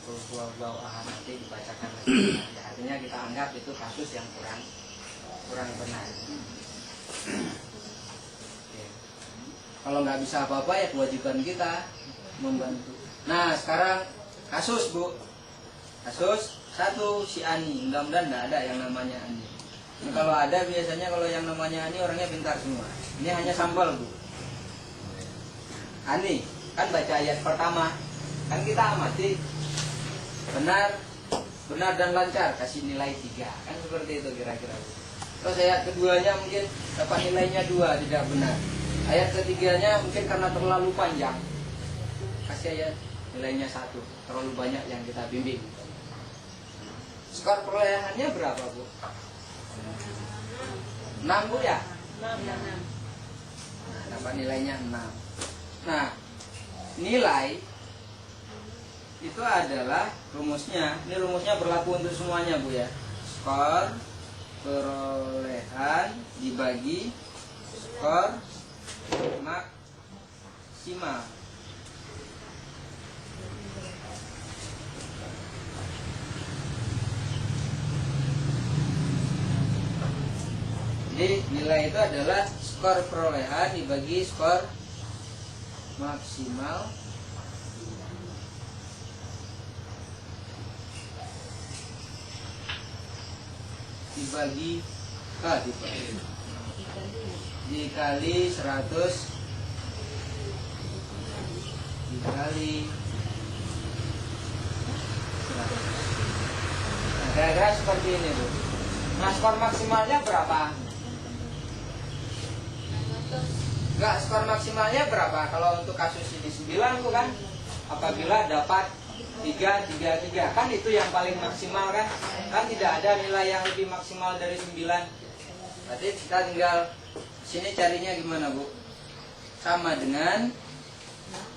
kul huwallahu ahad nanti dibacakan lagi. Ya, artinya kita anggap itu kasus yang kurang benar. Oke. Kalau nggak bisa apa-apa ya kewajiban kita membantu. Nah sekarang kasus Bu, kasus satu si Ani, mudah-mudahan nggak ada yang namanya Ani. Nah, kalau ada biasanya kalau yang namanya Ani orangnya pintar semua. Ini hanya sampel Bu. Ani kan baca ayat pertama, kan kita amati benar dan lancar, kasih nilai 3, kan seperti itu kira-kira. Terus ayat keduanya mungkin dapat nilainya 2, tidak benar. Ayat ketiganya mungkin karena terlalu panjang, kasih ayat nilainya 1, terlalu banyak yang kita bimbing. Skor perolehannya berapa Bu? 6 Bu ya? 6. Nah, dapat nilainya 6. Nah, nilai itu adalah rumusnya. Ini rumusnya berlaku untuk semuanya Bu ya. Skor perolehan dibagi skor maksimal. Jadi nilai itu adalah skor perolehan dibagi skor maksimal dibagi dikali 100 dikali 100. Nah, kira-kira seperti ini Bu. Nah skor maksimalnya berapa? Enggak, skor maksimalnya berapa? Kalau untuk kasus ini 9 Bu kan? Apabila dapat 3, kan itu yang paling maksimal kan? Kan tidak ada nilai yang lebih maksimal dari 9. Berarti kita tinggal sini carinya gimana Bu? Sama dengan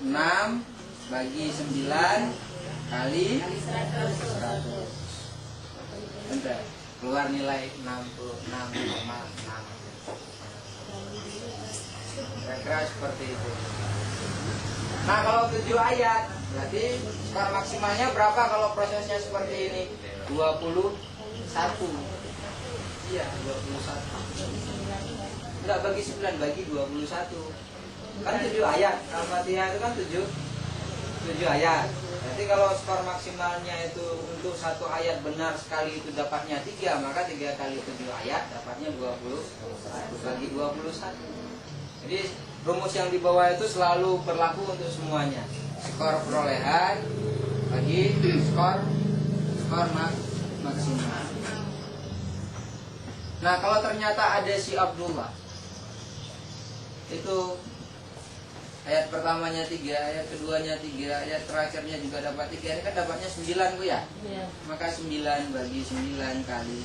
6 bagi 9 kali 100. Bentar, keluar nilai 66,6. Kira-kira seperti itu. Nah kalau 7 ayat berarti skor maksimalnya berapa kalau prosesnya seperti ini? 21. Iya 21. Enggak bagi 9, bagi 21. Kan 7 ayat. Al-Fatihah itu kan 7 ayat. Berarti kalau skor maksimalnya itu untuk 1 ayat benar sekali itu dapatnya 3, maka 3 kali 7 ayat dapatnya 21 bagi 21. Jadi rumus yang di bawah itu selalu berlaku untuk semuanya. Skor perolehan bagi skor maksimal. Nah kalau ternyata ada si Abdullah, itu ayat pertamanya 3, ayat keduanya 3, ayat terakhirnya juga dapat 3. Ini kan dapatnya 9 Bu ya? Iya. Maka 9 bagi 9 kali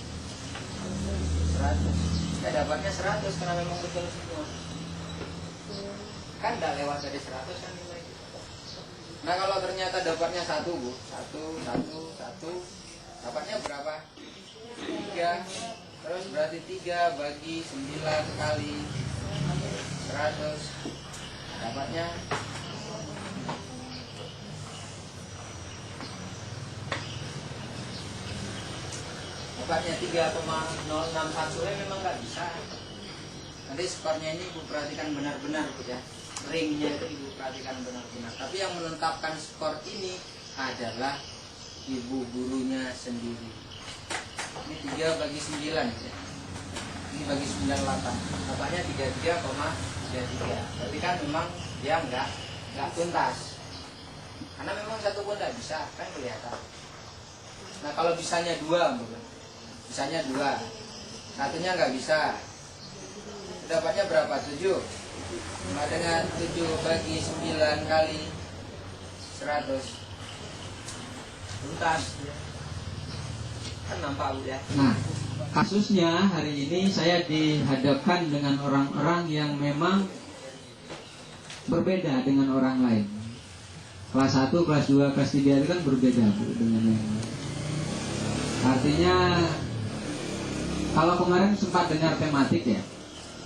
100. Ya dapatnya 100 karena memang betul semua. Kan tidak lewat dari 100 kan nilai. Nah kalau ternyata dapatnya 1 Bu, 1, dapatnya berapa? 3. Terus berarti 3 bagi 9 kali 100 dapatnya 3,061. Memang nggak bisa. Nanti skornya ini Ibu perhatikan benar-benar Bu ya. Ringnya itu Ibu perhatikan benar-benar. Tapi yang menetapkan skor ini adalah Ibu gurunya sendiri. Ini 3 bagi 9 ya. Ini bagi 98. Dapatnya 33,33. Berarti kan memang dia nggak tuntas. Karena memang satu pun nggak bisa, kan kelihatan. Nah kalau bisanya 2 mungkin. Bisanya 2. Satunya nggak bisa. Dapatnya berapa? 7. Sama dengan 7 bagi 9 kali 100. Tuntas. Kan nampak Bu ya. Nah, kasusnya hari ini saya dihadapkan dengan orang-orang yang memang berbeda dengan orang lain. Kelas 1, kelas 2, kelas 3 itu kan berbeda Bu dengan yang lain. Artinya kalau kemarin sempat dengar tematik ya,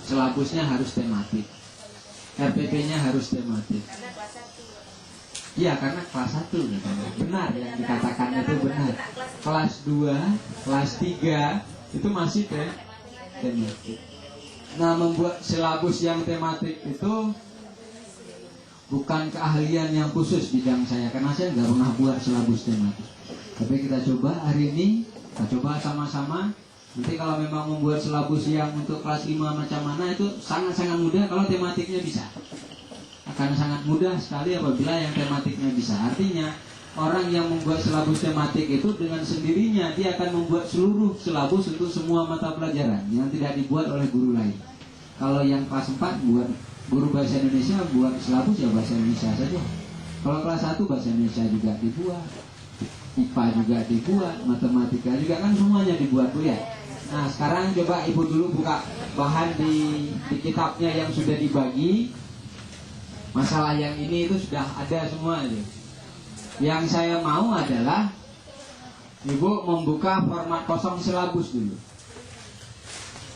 silabusnya harus tematik, RPP-nya harus tematik. Iya, karena kelas 1 katanya. Benar yang dikatakan itu benar. Kelas 2, kelas 3 itu masih tematik. Nah, membuat silabus yang tematik itu bukan keahlian yang khusus bidang saya, karena saya nggak pernah buat silabus tematik. Tapi kita coba hari ini, kita coba sama-sama. Nanti kalau memang membuat silabus yang untuk kelas 5 macam mana itu sangat-sangat mudah kalau tematiknya bisa. Akan sangat mudah sekali apabila yang tematiknya bisa. Artinya orang yang membuat silabus tematik itu dengan sendirinya dia akan membuat seluruh silabus untuk semua mata pelajaran yang tidak dibuat oleh guru lain. Kalau yang kelas 4 buat guru bahasa Indonesia buat silabus ya bahasa Indonesia saja. Kalau kelas 1 bahasa Indonesia juga dibuat, IPA juga dibuat, matematika juga, kan semuanya dibuat, Bu ya. Nah, sekarang coba Ibu dulu buka bahan di kitabnya yang sudah dibagi. Masalah yang ini itu sudah ada semua itu. Yang saya mau adalah Ibu membuka format kosong silabus dulu.